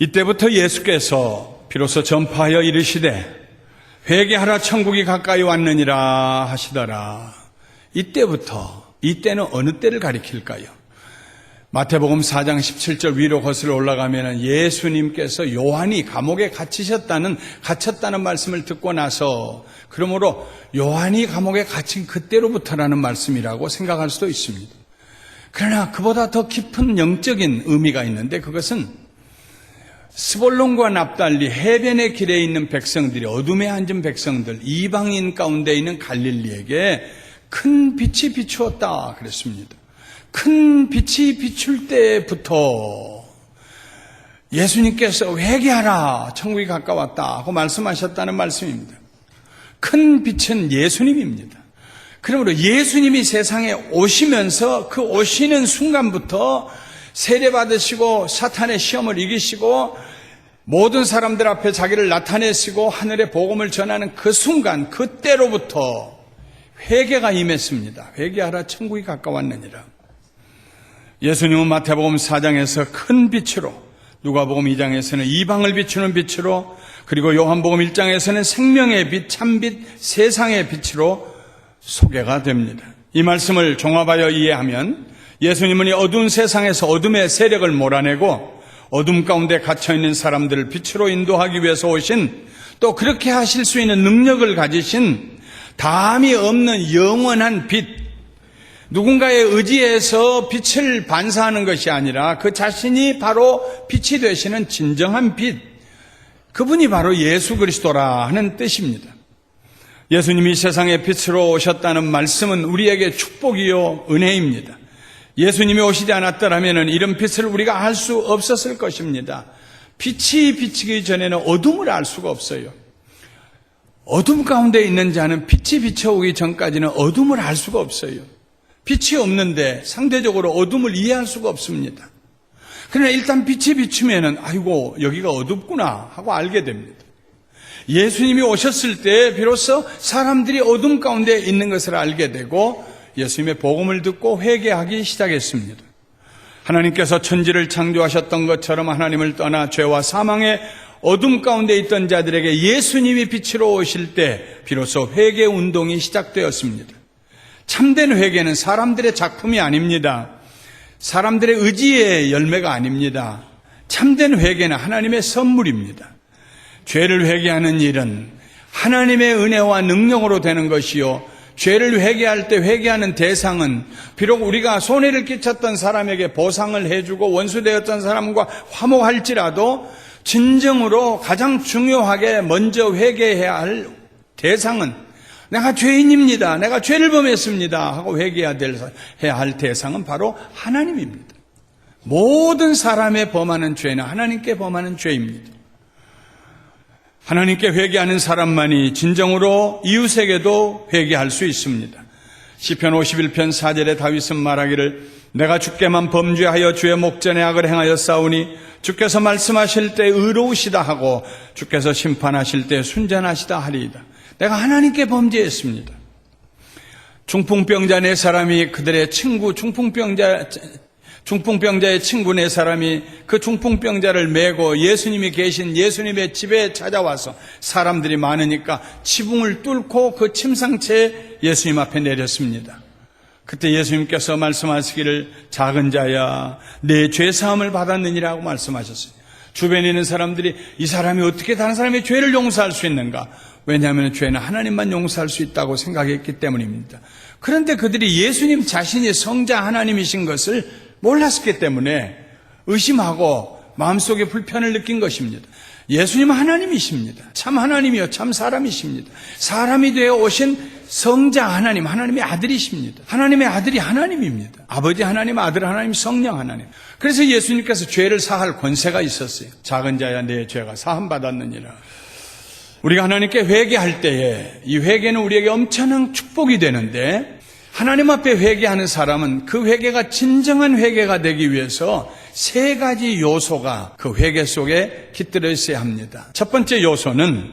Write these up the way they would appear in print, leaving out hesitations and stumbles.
이때부터 예수께서 비로소 전파하여 이르시되 회개하라 천국이 가까이 왔느니라 하시더라. 이때는 어느 때를 가리킬까요? 마태복음 4장 17절 위로 거슬러 올라가면 예수님께서 요한이 감옥에 갇혔다는 말씀을 듣고 나서 그러므로 요한이 감옥에 갇힌 그때로부터라는 말씀이라고 생각할 수도 있습니다. 그러나 그보다 더 깊은 영적인 의미가 있는데 그것은 스볼론과 납달리 해변의 길에 있는 백성들이 어둠에 앉은 백성들 이방인 가운데 있는 갈릴리에게 큰 빛이 비추었다 그랬습니다. 큰 빛이 비출 때부터 예수님께서 회개하라 천국이 가까웠다 하고 말씀하셨다는 말씀입니다. 큰 빛은 예수님입니다. 그러므로 예수님이 세상에 오시면서 그 오시는 순간부터 세례받으시고 사탄의 시험을 이기시고 모든 사람들 앞에 자기를 나타내시고 하늘의 복음을 전하는 그 순간 그때로부터 회개가 임했습니다. 회개하라 천국이 가까웠느니라. 예수님은 마태복음 4장에서 큰 빛으로, 누가복음 2장에서는 이방을 비추는 빛으로, 그리고 요한복음 1장에서는 생명의 빛, 참빛, 세상의 빛으로 소개가 됩니다. 이 말씀을 종합하여 이해하면 예수님은 이 어두운 세상에서 어둠의 세력을 몰아내고 어둠 가운데 갇혀있는 사람들을 빛으로 인도하기 위해서 오신, 또 그렇게 하실 수 있는 능력을 가지신 다함이 없는 영원한 빛, 누군가의 의지에서 빛을 반사하는 것이 아니라 그 자신이 바로 빛이 되시는 진정한 빛, 그분이 바로 예수 그리스도라 하는 뜻입니다. 예수님이 세상의 빛으로 오셨다는 말씀은 우리에게 축복이요 은혜입니다. 예수님이 오시지 않았더라면 이런 빛을 우리가 알 수 없었을 것입니다. 빛이 비치기 전에는 어둠을 알 수가 없어요. 어둠 가운데 있는 자는 빛이 비춰오기 전까지는 어둠을 알 수가 없어요. 빛이 없는데 상대적으로 어둠을 이해할 수가 없습니다. 그러나 일단 빛이 비추면은 아이고 여기가 어둡구나 하고 알게 됩니다. 예수님이 오셨을 때 비로소 사람들이 어둠 가운데 있는 것을 알게 되고 예수님의 복음을 듣고 회개하기 시작했습니다. 하나님께서 천지를 창조하셨던 것처럼 하나님을 떠나 죄와 사망의 어둠 가운데 있던 자들에게 예수님이 빛으로 오실 때 비로소 회개 운동이 시작되었습니다. 참된 회개는 사람들의 작품이 아닙니다. 사람들의 의지의 열매가 아닙니다. 참된 회개는 하나님의 선물입니다. 죄를 회개하는 일은 하나님의 은혜와 능력으로 되는 것이요, 죄를 회개할 때 회개하는 대상은 비록 우리가 손해를 끼쳤던 사람에게 보상을 해주고 원수되었던 사람과 화목할지라도 진정으로 가장 중요하게 먼저 회개해야 할 대상은 내가 죄인입니다, 내가 죄를 범했습니다 하고 회개해야 할 대상은 바로 하나님입니다. 모든 사람의 범하는 죄는 하나님께 범하는 죄입니다. 하나님께 회개하는 사람만이 진정으로 이웃에게도 회개할 수 있습니다. 시편 51편 4절에 다윗은 말하기를 내가 주께만 범죄하여 주의 목전에 악을 행하여 싸우니 주께서 말씀하실 때 의로우시다 하고 주께서 심판하실 때 순전하시다 하리이다. 내가 하나님께 범죄했습니다. 중풍병자 네 사람이 그들의 친구, 중풍병자의 친구 네 사람이 그 중풍병자를 메고 예수님이 계신 예수님의 집에 찾아와서 사람들이 많으니까 지붕을 뚫고 그 침상체에 예수님 앞에 내렸습니다. 그때 예수님께서 말씀하시기를 작은 자야 내 죄사함을 받았느니라고 말씀하셨어요. 주변에 있는 사람들이 이 사람이 어떻게 다른 사람의 죄를 용서할 수 있는가? 왜냐하면 죄는 하나님만 용서할 수 있다고 생각했기 때문입니다. 그런데 그들이 예수님 자신이 성자 하나님이신 것을 몰랐기 때문에 의심하고 마음속에 불편을 느낀 것입니다. 예수님은 하나님이십니다. 참 하나님이요 참 사람이십니다. 사람이 되어 오신 성자 하나님, 하나님의 아들이십니다. 하나님의 아들이 하나님입니다. 아버지 하나님, 아들 하나님, 성령 하나님. 그래서 예수님께서 죄를 사할 권세가 있었어요. 작은 자야 내 죄가 사함받았느니라. 우리가 하나님께 회개할 때에 이 회개는 우리에게 엄청난 축복이 되는데, 하나님 앞에 회개하는 사람은 그 회개가 진정한 회개가 되기 위해서 세 가지 요소가 그 회개 속에 깃들어 있어야 합니다. 첫 번째 요소는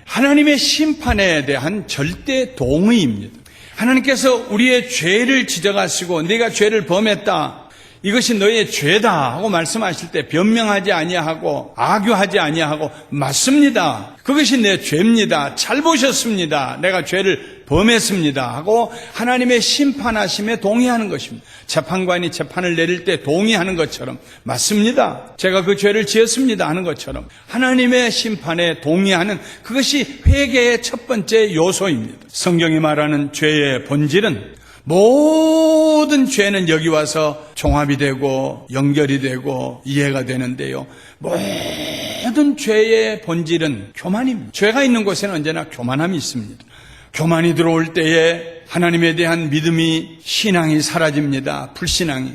하나님의 심판에 대한 절대 동의입니다. 하나님께서 우리의 죄를 지적하시고 네가 죄를 범했다, 이것이 너의 죄다 하고 말씀하실 때 변명하지 아니하고 악유하지 아니하고 맞습니다. 그것이 내 죄입니다. 잘 보셨습니다. 내가 죄를 범했습니다 하고 하나님의 심판하심에 동의하는 것입니다. 재판관이 재판을 내릴 때 동의하는 것처럼 맞습니다. 제가 그 죄를 지었습니다 하는 것처럼 하나님의 심판에 동의하는 그것이 회개의 첫 번째 요소입니다. 성경이 말하는 죄의 본질은 모든 죄는 여기 와서 종합이 되고 연결이 되고 이해가 되는데요. 모든 죄의 본질은 교만입니다. 죄가 있는 곳에는 언제나 교만함이 있습니다. 교만이 들어올 때에 하나님에 대한 믿음이 신앙이 사라집니다. 불신앙이.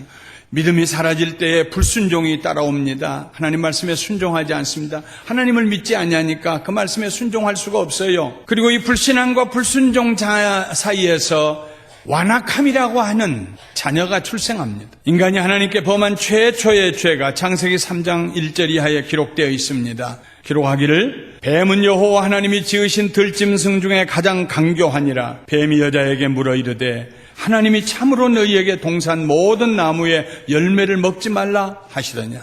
믿음이 사라질 때에 불순종이 따라옵니다. 하나님 말씀에 순종하지 않습니다. 하나님을 믿지 않냐니까 그 말씀에 순종할 수가 없어요. 그리고 이 불신앙과 불순종자 사이에서 완악함이라고 하는 자녀가 출생합니다. 인간이 하나님께 범한 최초의 죄가 창세기 3장 1절 이하에 기록되어 있습니다. 기록하기를 뱀은 여호와 하나님이 지으신 들짐승 중에 가장 간교하니라. 뱀이 여자에게 물어 이르되 하나님이 참으로 너희에게 동산 모든 나무의 열매를 먹지 말라 하시더냐.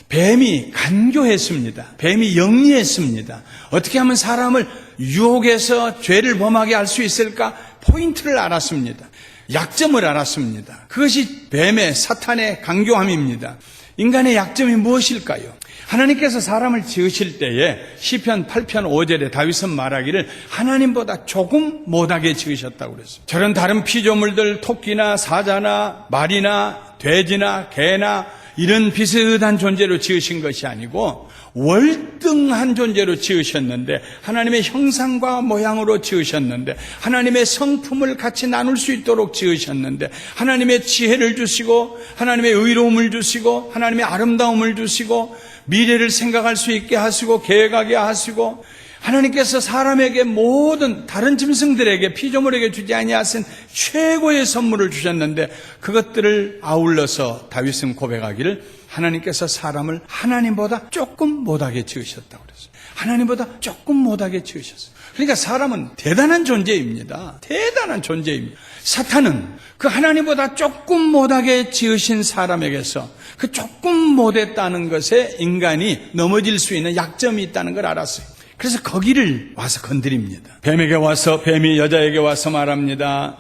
뱀이 간교했습니다. 뱀이 영리했습니다. 어떻게 하면 사람을 유혹해서 죄를 범하게 할 수 있을까? 포인트를 알았습니다. 약점을 알았습니다. 그것이 뱀의 사탄의 간교함입니다. 인간의 약점이 무엇일까요? 하나님께서 사람을 지으실 때에 시편 8편 5절에 다윗은 말하기를 하나님보다 조금 못하게 지으셨다고 그랬어요. 저런 다른 피조물들 토끼나 사자나 말이나 돼지나 개나 이런 비슷한 존재로 지으신 것이 아니고 월등한 존재로 지으셨는데 하나님의 형상과 모양으로 지으셨는데 하나님의 성품을 같이 나눌 수 있도록 지으셨는데 하나님의 지혜를 주시고 하나님의 의로움을 주시고 하나님의 아름다움을 주시고 미래를 생각할 수 있게 하시고 계획하게 하시고 하나님께서 사람에게 모든 다른 짐승들에게 피조물에게 주지 아니하신 최고의 선물을 주셨는데 그것들을 아울러서 다윗은 고백하기를 하나님께서 사람을 하나님보다 조금 못하게 지으셨다고 그랬어요. 하나님보다 조금 못하게 지으셨어요. 그러니까 사람은 대단한 존재입니다. 대단한 존재입니다. 사탄은 그 하나님보다 조금 못하게 지으신 사람에게서 그 조금 못했다는 것에 인간이 넘어질 수 있는 약점이 있다는 걸 알았어요. 그래서 거기를 와서 건드립니다. 뱀에게 와서 뱀이 여자에게 와서 말합니다.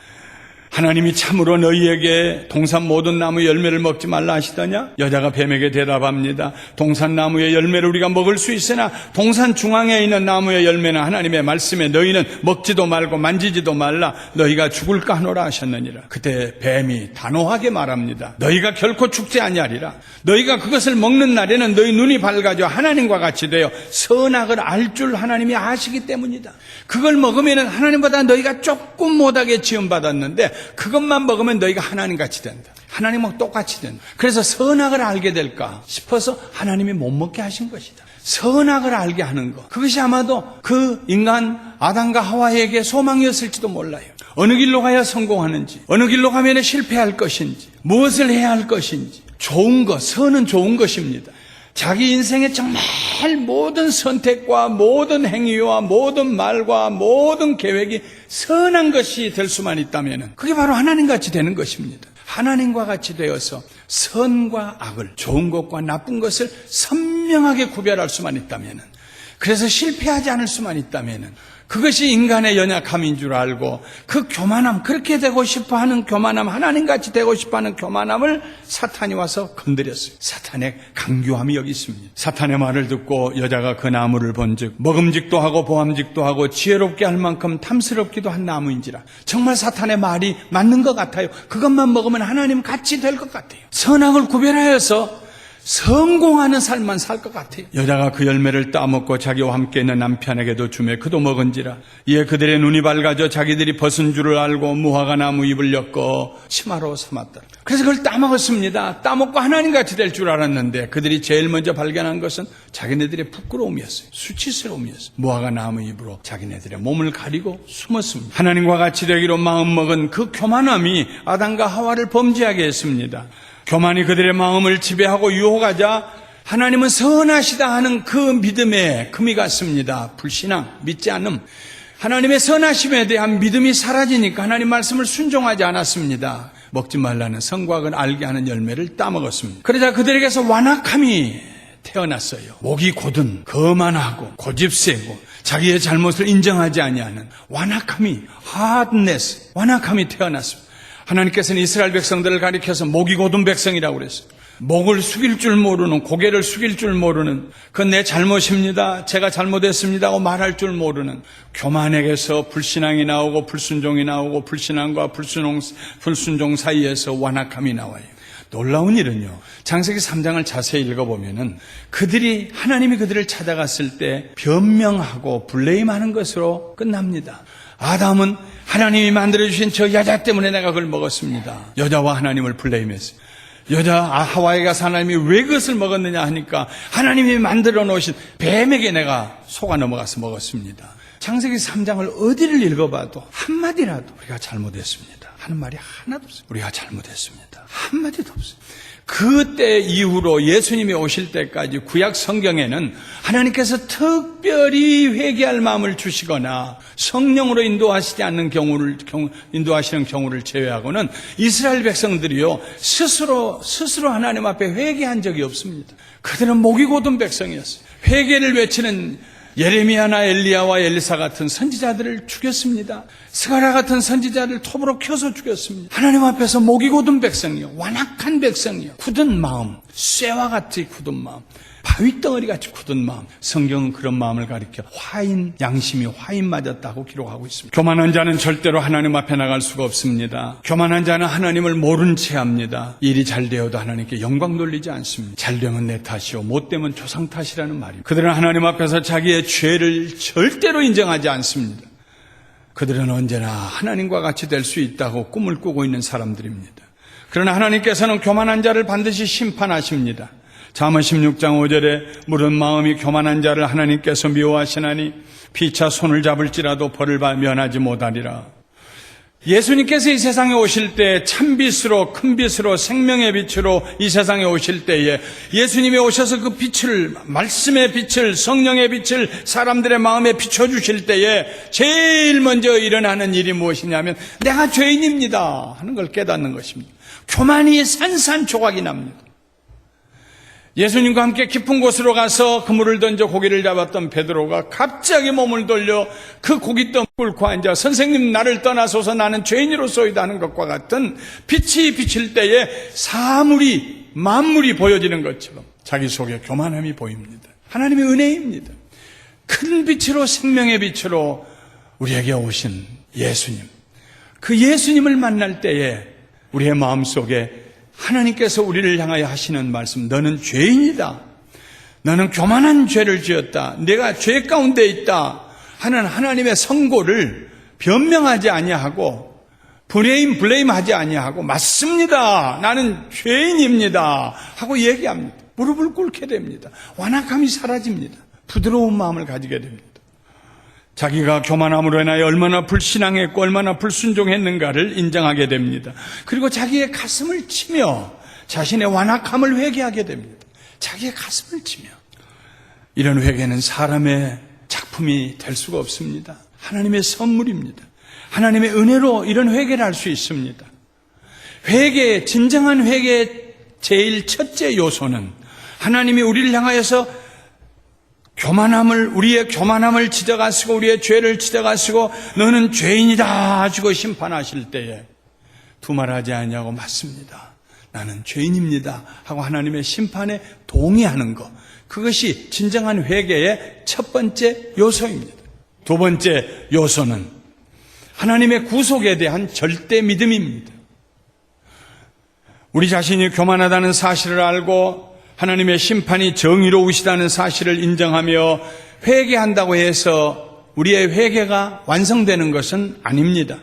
하나님이 참으로 너희에게 동산 모든 나무 열매를 먹지 말라 하시더냐? 여자가 뱀에게 대답합니다. 동산 나무의 열매를 우리가 먹을 수 있으나 동산 중앙에 있는 나무의 열매는 하나님의 말씀에 너희는 먹지도 말고 만지지도 말라. 너희가 죽을까 하노라 하셨느니라. 그때 뱀이 단호하게 말합니다. 너희가 결코 죽지 아니하리라. 너희가 그것을 먹는 날에는 너희 눈이 밝아져 하나님과 같이 되어 선악을 알 줄 하나님이 아시기 때문이다. 그걸 먹으면 하나님보다 너희가 조금 못하게 지음받았는데 그것만 먹으면 너희가 하나님같이 된다. 하나님하고 똑같이 된다. 그래서 선악을 알게 될까 싶어서 하나님이 못 먹게 하신 것이다. 선악을 알게 하는 것. 그것이 아마도 그 인간 아담과 하와에게 소망이었을지도 몰라요. 어느 길로 가야 성공하는지, 어느 길로 가면 실패할 것인지, 무엇을 해야 할 것인지. 좋은 것, 선은 좋은 것입니다. 자기 인생의 정말 모든 선택과 모든 행위와 모든 말과 모든 계획이 선한 것이 될 수만 있다면 그게 바로 하나님같이 되는 것입니다. 하나님과 같이 되어서 선과 악을, 좋은 것과 나쁜 것을 선명하게 구별할 수만 있다면, 그래서 실패하지 않을 수만 있다면 그것이 인간의 연약함인 줄 알고 그 교만함, 그렇게 되고 싶어하는 교만함, 하나님같이 되고 싶어하는 교만함을 사탄이 와서 건드렸어요. 사탄의 강교함이 여기 있습니다. 사탄의 말을 듣고 여자가 그 나무를 본즉 먹음직도 하고 보암직도 하고 지혜롭게 할 만큼 탐스럽기도 한 나무인지라. 정말 사탄의 말이 맞는 것 같아요. 그것만 먹으면 하나님 같이 될 것 같아요. 선악을 구별하여서 성공하는 삶만 살 것 같아요. 여자가 그 열매를 따먹고 자기와 함께 있는 남편에게도 주매 그도 먹은지라. 이에 그들의 눈이 밝아져 자기들이 벗은 줄을 알고 무화과 나무 잎을 엮어 치마로 삼았더라. 그래서 그걸 따먹었습니다. 따먹고 하나님같이 될 줄 알았는데 그들이 제일 먼저 발견한 것은 자기네들의 부끄러움이었어요. 수치스러움이었어요. 무화과 나무 잎으로 자기네들의 몸을 가리고 숨었습니다. 하나님과 같이 되기로 마음먹은 그 교만함이 아담과 하와를 범죄하게 했습니다. 교만이 그들의 마음을 지배하고 유혹하자 하나님은 선하시다 하는 그 믿음에 금이 갔습니다. 불신앙, 믿지 않음. 하나님의 선하심에 대한 믿음이 사라지니까 하나님 말씀을 순종하지 않았습니다. 먹지 말라는 선과학을 알게 하는 열매를 따먹었습니다. 그러자 그들에게서 완악함이 태어났어요. 목이 곧은 거만하고 고집세고 자기의 잘못을 인정하지 아니하는 완악함이 hardness, 완악함이 태어났습니다. 하나님께서는 이스라엘 백성들을 가리켜서 목이 곧은 백성이라고 그랬어요. 목을 숙일 줄 모르는, 고개를 숙일 줄 모르는, 그건 내 잘못입니다, 제가 잘못했습니다 하고 말할 줄 모르는, 교만에게서 불신앙이 나오고 불순종이 나오고 불신앙과 불순종 사이에서 완악함이 나와요. 놀라운 일은요, 창세기 3장을 자세히 읽어보면은 하나님이 그들을 찾아갔을 때 변명하고 블레임하는 것으로 끝납니다. 아담은 하나님이 만들어주신 저 여자 때문에 내가 그걸 먹었습니다. 여자와 하나님을 블레임했어요. 하와이에 가서 하나님이 왜 그것을 먹었느냐 하니까 하나님이 만들어 놓으신 뱀에게 내가 속아 넘어가서 먹었습니다. 창세기 3장을 어디를 읽어봐도 한마디라도 우리가 잘못했습니다 하는 말이 하나도 없어요. 우리가 잘못했습니다 한마디도 없어요. 그때 이후로 예수님이 오실 때까지 구약 성경에는 하나님께서 특별히 회개할 마음을 주시거나 성령으로 인도하시는 경우를 제외하고는 이스라엘 백성들이요 스스로 하나님 앞에 회개한 적이 없습니다. 그들은 목이 곧은 백성이었어요. 회개를 외치는 예레미야나 엘리야와 엘리사 같은 선지자들을 죽였습니다. 스가랴 같은 선지자를 톱으로 켜서 죽였습니다. 하나님 앞에서 목이 곧은 백성이요, 완악한 백성이요, 굳은 마음, 쇠와 같이 굳은 마음, 바위덩어리 같이 굳은 마음. 성경은 그런 마음을 가리켜 양심이 화인 맞았다고 기록하고 있습니다. 교만한 자는 절대로 하나님 앞에 나갈 수가 없습니다. 교만한 자는 하나님을 모른 채 합니다. 일이 잘 되어도 하나님께 영광 돌리지 않습니다. 잘 되면 내 탓이요 못 되면 조상 탓이라는 말입니다. 그들은 하나님 앞에서 자기의 죄를 절대로 인정하지 않습니다. 그들은 언제나 하나님과 같이 될 수 있다고 꿈을 꾸고 있는 사람들입니다. 그러나 하나님께서는 교만한 자를 반드시 심판하십니다. 잠언 16장 5절에 물은 마음이 교만한 자를 하나님께서 미워하시나니 피차 손을 잡을지라도 벌을 면하지 못하리라. 예수님께서 이 세상에 오실 때 참빛으로, 큰 빛으로, 생명의 빛으로 이 세상에 오실 때에 예수님이 오셔서 그 빛을, 말씀의 빛을, 성령의 빛을 사람들의 마음에 비춰주실 때에 제일 먼저 일어나는 일이 무엇이냐면 내가 죄인입니다 하는 걸 깨닫는 것입니다. 교만이 산산조각이 납니다. 예수님과 함께 깊은 곳으로 가서 그물을 던져 고기를 잡았던 베드로가 갑자기 몸을 돌려 그 고깃덩 꿇고 앉아 선생님 나를 떠나소서 나는 죄인으로소이다 하는 것과 같은 빛이 비칠 때에 만물이 보여지는 것처럼 자기 속에 교만함이 보입니다. 하나님의 은혜입니다. 큰 빛으로 생명의 빛으로 우리에게 오신 예수님, 그 예수님을 만날 때에 우리의 마음속에 하나님께서 우리를 향하여 하시는 말씀, 너는 죄인이다, 너는 교만한 죄를 지었다, 내가 죄 가운데 있다 하는 하나님의 선고를 변명하지 아니하고 블레임하지 아니하고 맞습니다, 나는 죄인입니다 하고 얘기합니다. 무릎을 꿇게 됩니다. 완악함이 사라집니다. 부드러운 마음을 가지게 됩니다. 자기가 교만함으로 인하여 얼마나 불신앙했고 얼마나 불순종했는가를 인정하게 됩니다. 그리고 자기의 가슴을 치며 자신의 완악함을 회개하게 됩니다. 자기의 가슴을 치며. 이런 회개는 사람의 작품이 될 수가 없습니다. 하나님의 선물입니다. 하나님의 은혜로 이런 회개를 할 수 있습니다. 진정한 회개의 제일 첫째 요소는 하나님이 우리를 향하여서 우리의 교만함을 지적하시고 우리의 죄를 지적하시고 너는 죄인이다 하시고 심판하실 때에 두말하지 아니하고 맞습니다, 나는 죄인입니다 하고 하나님의 심판에 동의하는 것, 그것이 진정한 회개의 첫 번째 요소입니다. 두 번째 요소는 하나님의 구속에 대한 절대 믿음입니다. 우리 자신이 교만하다는 사실을 알고 하나님의 심판이 정의로우시다는 사실을 인정하며 회개한다고 해서 우리의 회개가 완성되는 것은 아닙니다.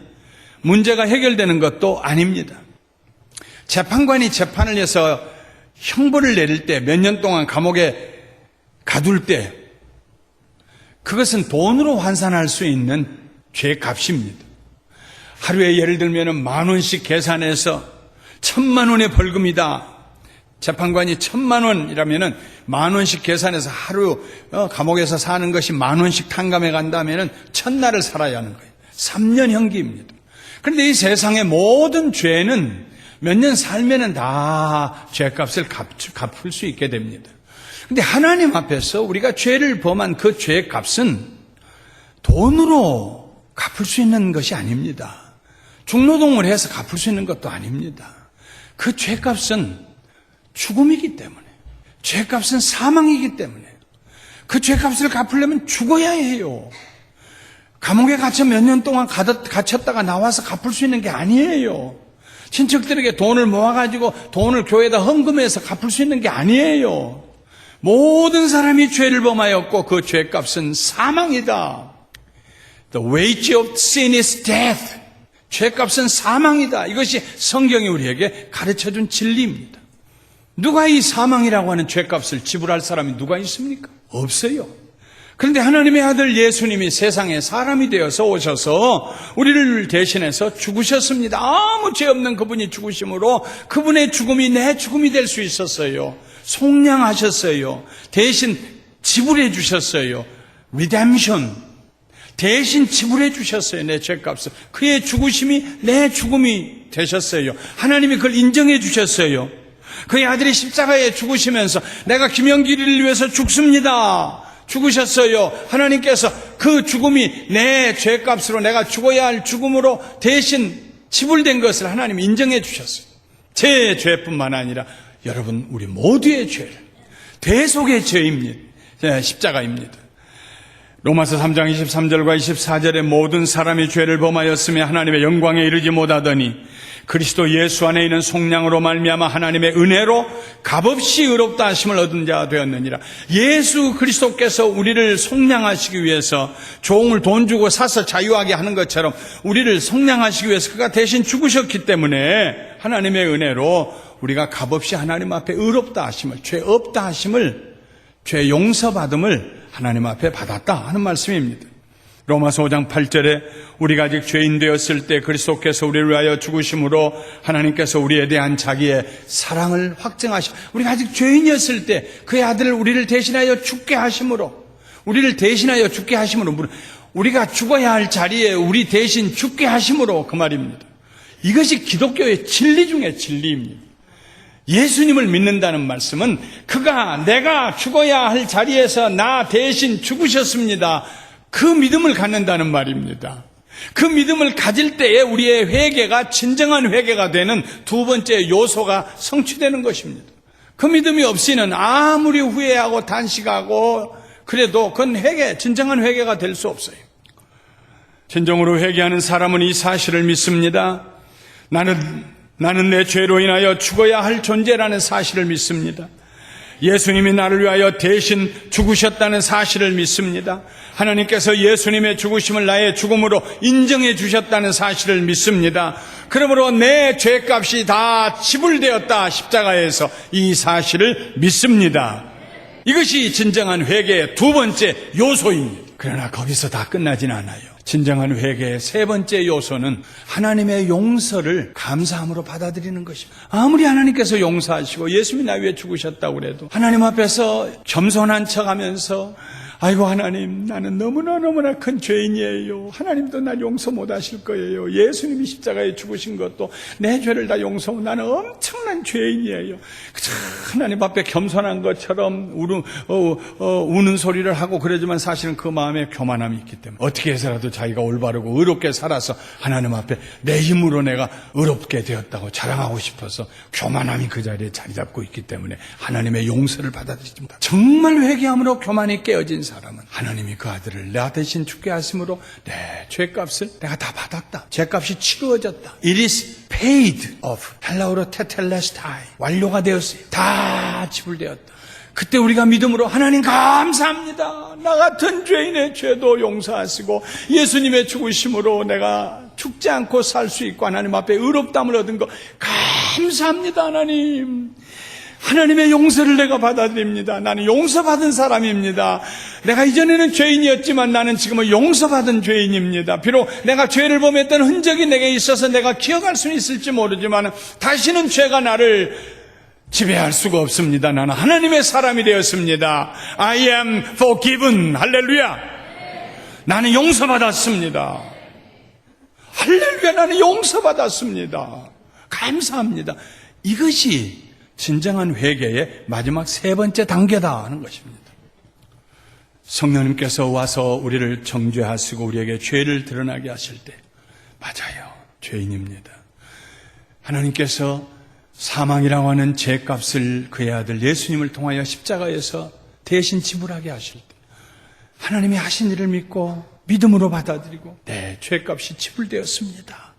문제가 해결되는 것도 아닙니다. 재판관이 재판을 해서 형벌을 내릴 때, 몇 년 동안 감옥에 가둘 때, 그것은 돈으로 환산할 수 있는 죄값입니다. 하루에 예를 들면 10,000원씩 계산해서 1,000만 원의 벌금이다. 재판관이 1,000만 원이라면은 10,000원씩 계산해서 하루 감옥에서 사는 것이 10,000원씩 탕감해 간다면은 1,000날을 살아야 하는 거예요. 3년 형기입니다. 그런데 이 세상의 모든 죄는 몇 년 살면은 다 죄값을 갚을 수 있게 됩니다. 근데 하나님 앞에서 우리가 죄를 범한 그 죄값은 돈으로 갚을 수 있는 것이 아닙니다. 중노동을 해서 갚을 수 있는 것도 아닙니다. 그 죄값은 죽음이기 때문에, 죄값은 사망이기 때문에, 그 죄값을 갚으려면 죽어야 해요. 감옥에 갇혀 몇 년 동안 갇혔다가 나와서 갚을 수 있는 게 아니에요. 친척들에게 돈을 모아가지고 돈을 교회에다 헌금해서 갚을 수 있는 게 아니에요. 모든 사람이 죄를 범하였고 그 죄값은 사망이다. The wage of sin is death. 죄값은 사망이다. 이것이 성경이 우리에게 가르쳐준 진리입니다. 누가 이 사망이라고 하는 죄값을 지불할 사람이 누가 있습니까? 없어요. 그런데 하나님의 아들 예수님이 세상에 사람이 되어서 오셔서 우리를 대신해서 죽으셨습니다. 아무 죄 없는 그분이 죽으심으로 그분의 죽음이 내 죽음이 될 수 있었어요. 속량하셨어요. 대신 지불해 주셨어요. Redemption. 대신 지불해 주셨어요. 내 죄값을. 그의 죽으심이 내 죽음이 되셨어요. 하나님이 그걸 인정해 주셨어요. 그의 아들이 십자가에 죽으시면서 내가 김영길이를 위해서 죽습니다. 죽으셨어요. 하나님께서 그 죽음이 내 죄값으로 내가 죽어야 할 죽음으로 대신 지불된 것을 하나님이 인정해 주셨어요. 제 죄뿐만 아니라 여러분 우리 모두의 죄를, 대속의 죄입니다. 십자가입니다. 로마서 3장 23절과 24절에 모든 사람이 죄를 범하였으며 하나님의 영광에 이르지 못하더니 그리스도 예수 안에 있는 속량으로 말미암아 하나님의 은혜로 값없이 의롭다 하심을 얻은 자가 되었느니라. 예수 그리스도께서 우리를 속량하시기 위해서 종을 돈 주고 사서 자유하게 하는 것처럼 우리를 속량하시기 위해서 그가 대신 죽으셨기 때문에 하나님의 은혜로 우리가 값없이 하나님 앞에 의롭다 하심을, 죄 없다 하심을, 죄 용서받음을 하나님 앞에 받았다 하는 말씀입니다. 로마서 5장 8절에 우리가 아직 죄인 되었을 때 그리스도께서 우리를 위하여 죽으심으로 하나님께서 우리에 대한 자기의 사랑을 확증하시고, 우리가 아직 죄인이었을 때 그의 아들을 우리를 대신하여 죽게 하심으로, 우리가 죽어야 할 자리에 우리 대신 죽게 하심으로, 그 말입니다. 이것이 기독교의 진리 중에 진리입니다. 예수님을 믿는다는 말씀은 내가 죽어야 할 자리에서 나 대신 죽으셨습니다. 그 믿음을 갖는다는 말입니다. 그 믿음을 가질 때에 우리의 회개가 진정한 회개가 되는 두 번째 요소가 성취되는 것입니다. 그 믿음이 없이는 아무리 후회하고 단식하고 그래도 그건 진정한 회개가 될 수 없어요. 진정으로 회개하는 사람은 이 사실을 믿습니다. 나는 내 죄로 인하여 죽어야 할 존재라는 사실을 믿습니다. 예수님이 나를 위하여 대신 죽으셨다는 사실을 믿습니다. 하나님께서 예수님의 죽으심을 나의 죽음으로 인정해 주셨다는 사실을 믿습니다. 그러므로 내 죄값이 다 지불되었다, 십자가에서, 이 사실을 믿습니다. 이것이 진정한 회개의 두 번째 요소입니다. 그러나 거기서 다 끝나진 않아요. 진정한 회개의 세 번째 요소는 하나님의 용서를 감사함으로 받아들이는 것입니다. 아무리 하나님께서 용서하시고 예수님이 나 위해 죽으셨다고 그래도 하나님 앞에서 겸손한 척하면서 아이고 하나님, 나는 너무나 큰 죄인이에요. 하나님도 날 용서 못 하실 거예요. 예수님이 십자가에 죽으신 것도 내 죄를 다 용서하고 나는 엄청난 죄인이에요. 하나님 앞에 겸손한 것처럼 우는 소리를 하고 그러지만 사실은 그 마음에 교만함이 있기 때문에 어떻게 해서라도 자기가 올바르고 의롭게 살아서 하나님 앞에 내 힘으로 내가 의롭게 되었다고 자랑하고 싶어서 교만함이 그 자리에 자리 잡고 있기 때문에 하나님의 용서를 받아들이지 못합니다. 정말 회개함으로 교만이 깨어진 사람은 하나님이 그 아들을 나 대신 죽게 하심으로 내 죄값을 내가 다 받았다. 죄값이 치루어졌다. It is paid off. 헬라어로 테텔레스타이. 완료가 되었어요. 다 지불되었다. 그때 우리가 믿음으로 하나님 감사합니다. 나 같은 죄인의 죄도 용서하시고 예수님의 죽으심으로 내가 죽지 않고 살 수 있고 하나님 앞에 의롭다함을 얻은 거 감사합니다. 하나님의 용서를 내가 받아들입니다. 나는 용서받은 사람입니다. 내가 이전에는 죄인이었지만 나는 지금은 용서받은 죄인입니다. 비록 내가 죄를 범했던 흔적이 내게 있어서 내가 기억할 수는 있을지 모르지만 다시는 죄가 나를 지배할 수가 없습니다. 나는 하나님의 사람이 되었습니다. I am forgiven. 할렐루야. 나는 용서받았습니다. 할렐루야. 나는 용서받았습니다. 감사합니다. 이것이 진정한 회개의 마지막 세 번째 단계다 하는 것입니다. 성령님께서 와서 우리를 정죄하시고 우리에게 죄를 드러나게 하실 때 맞아요. 죄인입니다. 하나님께서 사망이라고 하는 죄값을 그의 아들 예수님을 통하여 십자가에서 대신 지불하게 하실 때 하나님이 하신 일을 믿고 믿음으로 받아들이고 내 죄값이 지불되었습니다.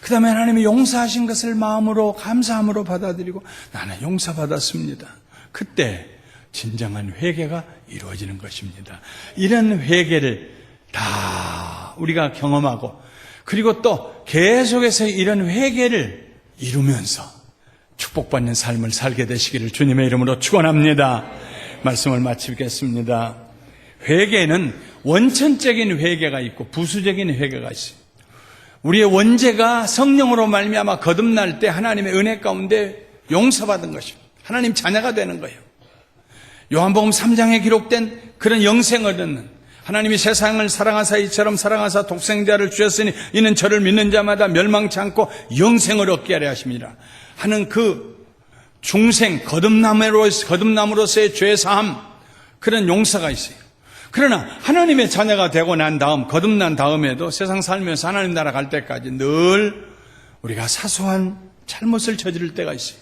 그 다음에 하나님이 용서하신 것을 마음으로 감사함으로 받아들이고 나는 용서받았습니다. 그때 진정한 회개가 이루어지는 것입니다. 이런 회개를 다 우리가 경험하고 그리고 또 계속해서 이런 회개를 이루면서 축복받는 삶을 살게 되시기를 주님의 이름으로 축원합니다. 말씀을 마치겠습니다. 회개는 원천적인 회개가 있고 부수적인 회개가 있어요. 우리의 원죄가 성령으로 말미암아 거듭날 때 하나님의 은혜 가운데 용서받은 것입니다. 하나님 자녀가 되는 거예요. 요한복음 3장에 기록된 그런 영생을 얻는 하나님이 세상을 사랑하사 이처럼 사랑하사 독생자를 주셨으니 이는 저를 믿는 자마다 멸망치 않고 영생을 얻게 하려 하십니다 하는 그 중생 거듭남으로서의 죄사함 그런 용서가 있어요. 그러나 하나님의 자녀가 되고 난 다음 거듭난 다음에도 세상 살면서 하나님 나라 갈 때까지 늘 우리가 사소한 잘못을 저지를 때가 있어요.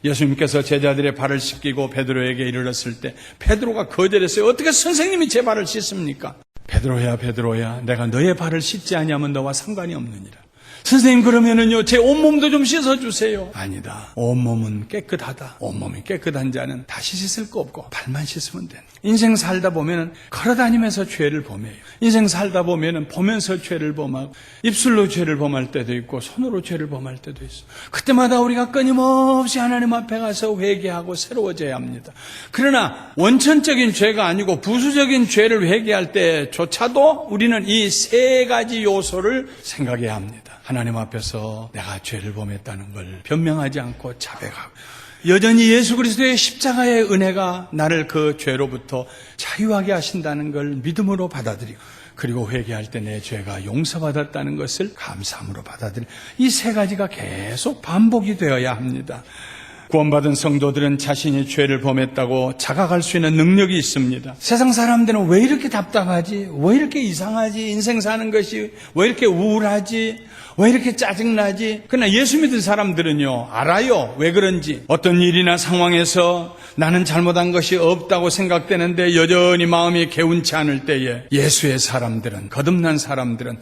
예수님께서 제자들의 발을 씻기고 베드로에게 이르렀을 때 베드로가 거절했어요. 어떻게 선생님이 제 발을 씻습니까? 베드로야 베드로야 내가 너의 발을 씻지 아니하면 너와 상관이 없느니라. 선생님 그러면은요 제 온몸도 좀 씻어주세요. 아니다. 온몸은 깨끗하다. 온몸이 깨끗한 자는 다시 씻을 거 없고 발만 씻으면 된다. 인생 살다 보면은 걸어다니면서 죄를 범해요. 인생 살다 보면은 보면서 죄를 범하고 입술로 죄를 범할 때도 있고 손으로 죄를 범할 때도 있어. 그때마다 우리가 끊임없이 하나님 앞에 가서 회개하고 새로워져야 합니다. 그러나 원천적인 죄가 아니고 부수적인 죄를 회개할 때조차도 우리는 이 세 가지 요소를 생각해야 합니다. 하나님 앞에서 내가 죄를 범했다는 걸 변명하지 않고 자백하고 여전히 예수 그리스도의 십자가의 은혜가 나를 그 죄로부터 자유하게 하신다는 걸 믿음으로 받아들이고 그리고 회개할 때 내 죄가 용서받았다는 것을 감사함으로 받아들이고 이 세 가지가 계속 반복이 되어야 합니다. 구원받은 성도들은 자신이 죄를 범했다고 자각할 수 있는 능력이 있습니다. 세상 사람들은 왜 이렇게 답답하지? 왜 이렇게 이상하지? 인생 사는 것이 왜 이렇게 우울하지? 왜 이렇게 짜증나지? 그러나 예수 믿은 사람들은요 알아요. 왜 그런지. 어떤 일이나 상황에서 나는 잘못한 것이 없다고 생각되는데 여전히 마음이 개운치 않을 때에 예수의 사람들은 거듭난 사람들은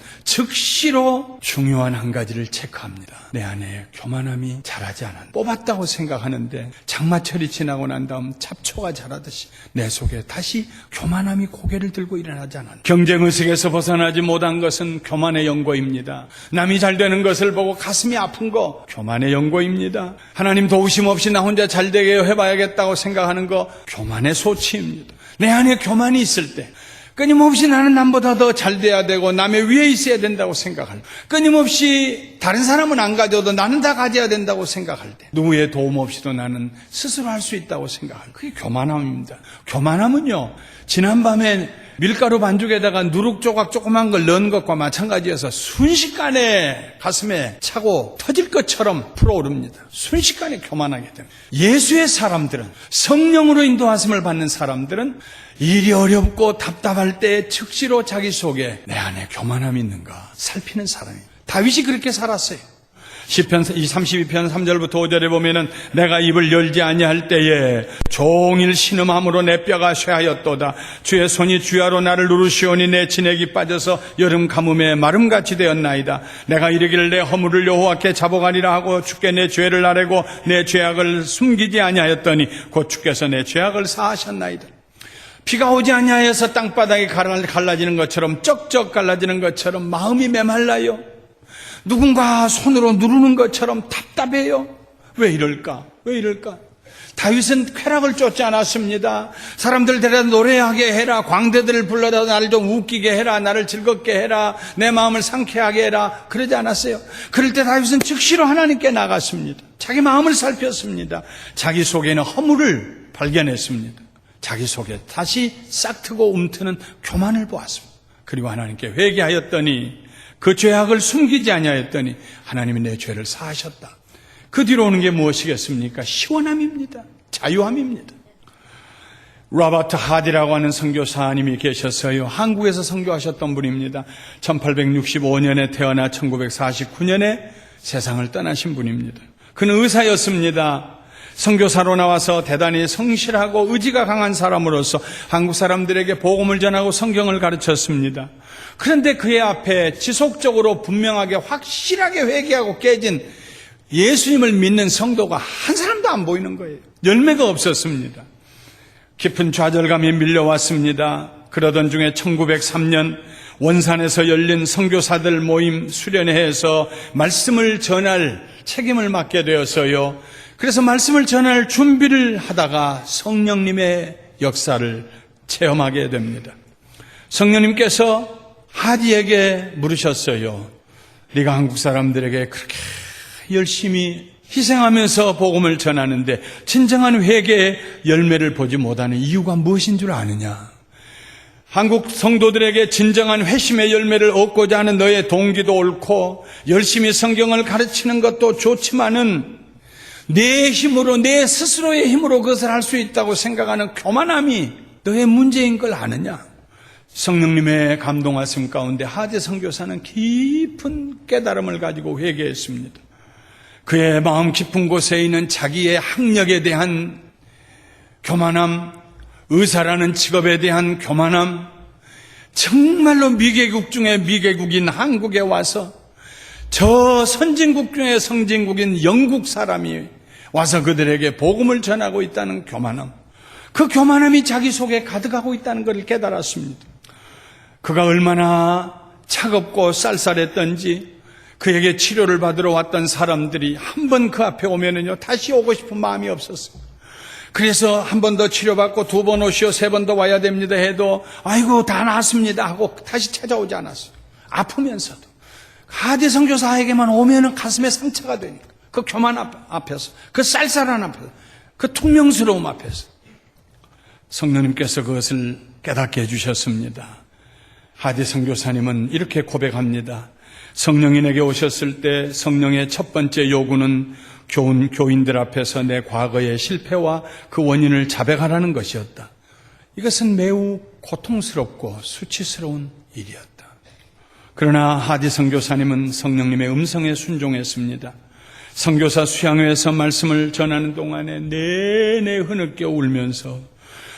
즉시로 중요한 한 가지를 체크합니다. 내 안에 교만함이 자라지 않았다. 뽑았다고 생각하는데 장마철이 지나고 난 다음 잡초가 자라듯이 내 속에 다시 교만함이 고개를 들고 일어나지 않았다. 경쟁의식에서 벗어나지 못한 것은 교만의 연고입니다. 남이 잘 되는 것을 보고 가슴이 아픈 거 교만의 연고입니다. 하나님 도우심 없이 나 혼자 잘 되게 해봐야겠다고 생각하는 거 교만의 소치입니다. 내 안에 교만이 있을 때 끊임없이 나는 남보다 더 잘 돼야 되고 남의 위에 있어야 된다고 생각할 때 끊임없이 다른 사람은 안 가져도 나는 다 가져야 된다고 생각할 때 누구의 도움 없이도 나는 스스로 할 수 있다고 생각할 때 그게 교만함입니다. 교만함은요 지난밤에 밀가루 반죽에다가 누룩 조각 조그만 걸 넣은 것과 마찬가지여서 순식간에 가슴에 차고 터질 것처럼 불어오릅니다. 순식간에 교만하게 됩니다. 예수의 사람들은 성령으로 인도하심을 받는 사람들은 일이 어렵고 답답할 때 즉시로 자기 속에 내 안에 교만함이 있는가 살피는 사람이에요. 다윗이 그렇게 살았어요. 시편 32편 3절부터 5절에 보면은 내가 입을 열지 아니할 때에 종일 신음함으로 내 뼈가 쇠하였도다. 주의 손이 주야로 나를 누르시오니 내 진액이 빠져서 여름 가뭄에 마름같이 되었나이다. 내가 이르기를 내 허물을 여호와께 자복하리라 하고 주께 내 죄를 아뢰고 내 죄악을 숨기지 아니하였더니 곧 주께서 내 죄악을 사하셨나이다. 비가 오지 아니하여서 땅바닥이 갈라지는 것처럼 쩍쩍 갈라지는 것처럼 마음이 메말라요. 누군가 손으로 누르는 것처럼 답답해요. 왜 이럴까? 왜 이럴까? 다윗은 쾌락을 쫓지 않았습니다. 사람들 데려다 노래하게 해라. 광대들을 불러다 나를 좀 웃기게 해라. 나를 즐겁게 해라. 내 마음을 상쾌하게 해라. 그러지 않았어요. 그럴 때 다윗은 즉시로 하나님께 나갔습니다. 자기 마음을 살폈습니다. 자기 속에 있는 허물을 발견했습니다. 자기 속에 다시 싹트고 움트는 교만을 보았습니다. 그리고 하나님께 회개하였더니 그 죄악을 숨기지 아니하였더니 하나님이 내 죄를 사하셨다. 그 뒤로 오는 게 무엇이겠습니까? 시원함입니다. 자유함입니다. 로버트 하디라고 하는 선교사님이 계셨어요. 한국에서 선교하셨던 분입니다. 1865년에 태어나 1949년에 세상을 떠나신 분입니다. 그는 의사였습니다. 선교사로 나와서 대단히 성실하고 의지가 강한 사람으로서 한국 사람들에게 복음을 전하고 성경을 가르쳤습니다. 그런데 그의 앞에 지속적으로 분명하게 확실하게 회개하고 깨진 예수님을 믿는 성도가 한 사람도 안 보이는 거예요. 열매가 없었습니다. 깊은 좌절감이 밀려왔습니다. 그러던 중에 1903년 원산에서 열린 선교사들 모임 수련회에서 말씀을 전할 책임을 맡게 되었어요. 그래서 말씀을 전할 준비를 하다가 성령님의 역사를 체험하게 됩니다. 성령님께서 하디에게 물으셨어요. 네가 한국 사람들에게 그렇게 열심히 희생하면서 복음을 전하는데 진정한 회개의 열매를 보지 못하는 이유가 무엇인 줄 아느냐? 한국 성도들에게 진정한 회심의 열매를 얻고자 하는 너의 동기도 옳고 열심히 성경을 가르치는 것도 좋지만은 내 힘으로, 내 스스로의 힘으로 그것을 할 수 있다고 생각하는 교만함이 너의 문제인 걸 아느냐? 성령님의 감동하심 가운데 하디 선교사는 깊은 깨달음을 가지고 회개했습니다. 그의 마음 깊은 곳에 있는 자기의 학력에 대한 교만함, 의사라는 직업에 대한 교만함, 정말로 미개국 중에 미개국인 한국에 와서 저 선진국 중에 선진국인 영국 사람이 와서 그들에게 복음을 전하고 있다는 교만함, 그 교만함이 자기 속에 가득하고 있다는 것을 깨달았습니다. 그가 얼마나 차갑고 쌀쌀했던지 그에게 치료를 받으러 왔던 사람들이 한 번 그 앞에 오면은요 다시 오고 싶은 마음이 없었어요. 그래서 한 번 더 치료받고 두 번 오시오, 세 번 더 와야 됩니다 해도 아이고 다 나았습니다 하고 다시 찾아오지 않았어요. 아프면서도 하디 선교사에게만 오면은 가슴에 상처가 되니까 그 교만 앞에서, 그 쌀쌀한 앞에서, 그 퉁명스러움 앞에서 성령님께서 그것을 깨닫게 해주셨습니다. 하디 선교사님은 이렇게 고백합니다. 성령인에게 오셨을 때 성령의 첫 번째 요구는 교인들 앞에서 내 과거의 실패와 그 원인을 자백하라는 것이었다. 이것은 매우 고통스럽고 수치스러운 일이었다. 그러나 하디 선교사님은 성령님의 음성에 순종했습니다. 선교사 수양회에서 말씀을 전하는 동안에 내내 흐느껴 울면서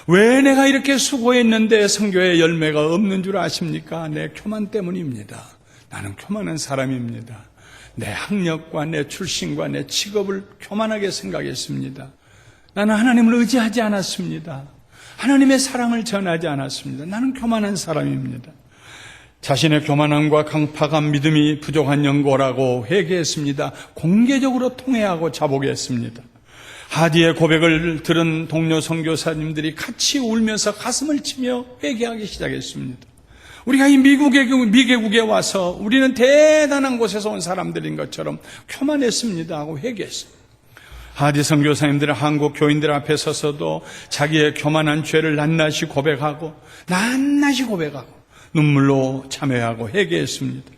왜 내가 이렇게 수고했는데 선교의 열매가 없는 줄 아십니까? 내 교만 때문입니다. 나는 교만한 사람입니다. 내 학력과 내 출신과 내 직업을 교만하게 생각했습니다. 나는 하나님을 의지하지 않았습니다. 하나님의 사랑을 전하지 않았습니다. 나는 교만한 사람입니다. 자신의 교만함과 강팍한 믿음이 부족한 연고라고 회개했습니다. 공개적으로 통회하고 자복했습니다. 하디의 고백을 들은 동료 선교사님들이 같이 울면서 가슴을 치며 회개하기 시작했습니다. 우리가 이 미개국에 와서 우리는 대단한 곳에서 온 사람들인 것처럼 교만했습니다 하고 회개했습니다. 하디 선교사님들은 한국 교인들 앞에 서서도 자기의 교만한 죄를 낱낱이 고백하고 눈물로 참회하고 회개했습니다.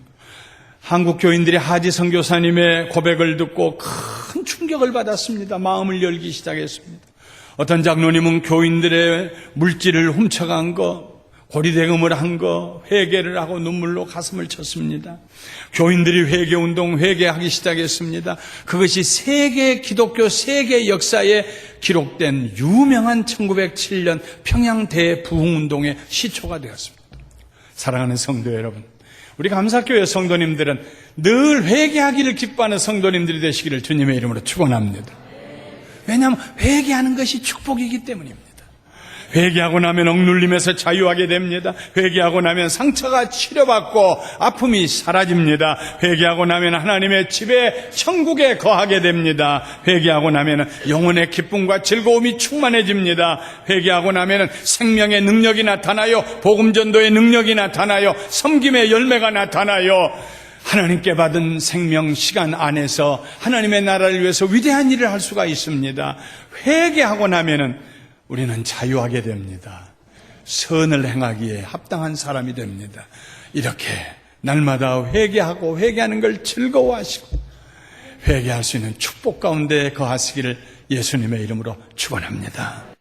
한국 교인들이 하디 선교사님의 고백을 듣고 큰 충격을 받았습니다. 마음을 열기 시작했습니다. 어떤 장로님은 교인들의 물질을 훔쳐간 거, 고리대금을 한 거 회개를 하고 눈물로 가슴을 쳤습니다. 교인들이 회개운동 회개하기 시작했습니다. 그것이 기독교 세계 역사에 기록된 유명한 1907년 평양 대부흥운동의 시초가 되었습니다. 사랑하는 성도 여러분, 우리 감사교회 성도님들은 늘 회개하기를 기뻐하는 성도님들이 되시기를 주님의 이름으로 축원합니다. 왜냐하면 회개하는 것이 축복이기 때문입니다. 회개하고 나면 억눌림에서 자유하게 됩니다. 회개하고 나면 상처가 치료받고 아픔이 사라집니다. 회개하고 나면 하나님의 집에 천국에 거하게 됩니다. 회개하고 나면 영혼의 기쁨과 즐거움이 충만해집니다. 회개하고 나면 생명의 능력이 나타나요. 복음 전도의 능력이 나타나요. 섬김의 열매가 나타나요. 하나님께 받은 생명 시간 안에서 하나님의 나라를 위해서 위대한 일을 할 수가 있습니다. 회개하고 나면은 우리는 자유하게 됩니다. 선을 행하기에 합당한 사람이 됩니다. 이렇게 날마다 회개하고 회개하는 걸 즐거워하시고 회개할 수 있는 축복 가운데 거하시기를 예수님의 이름으로 축원합니다.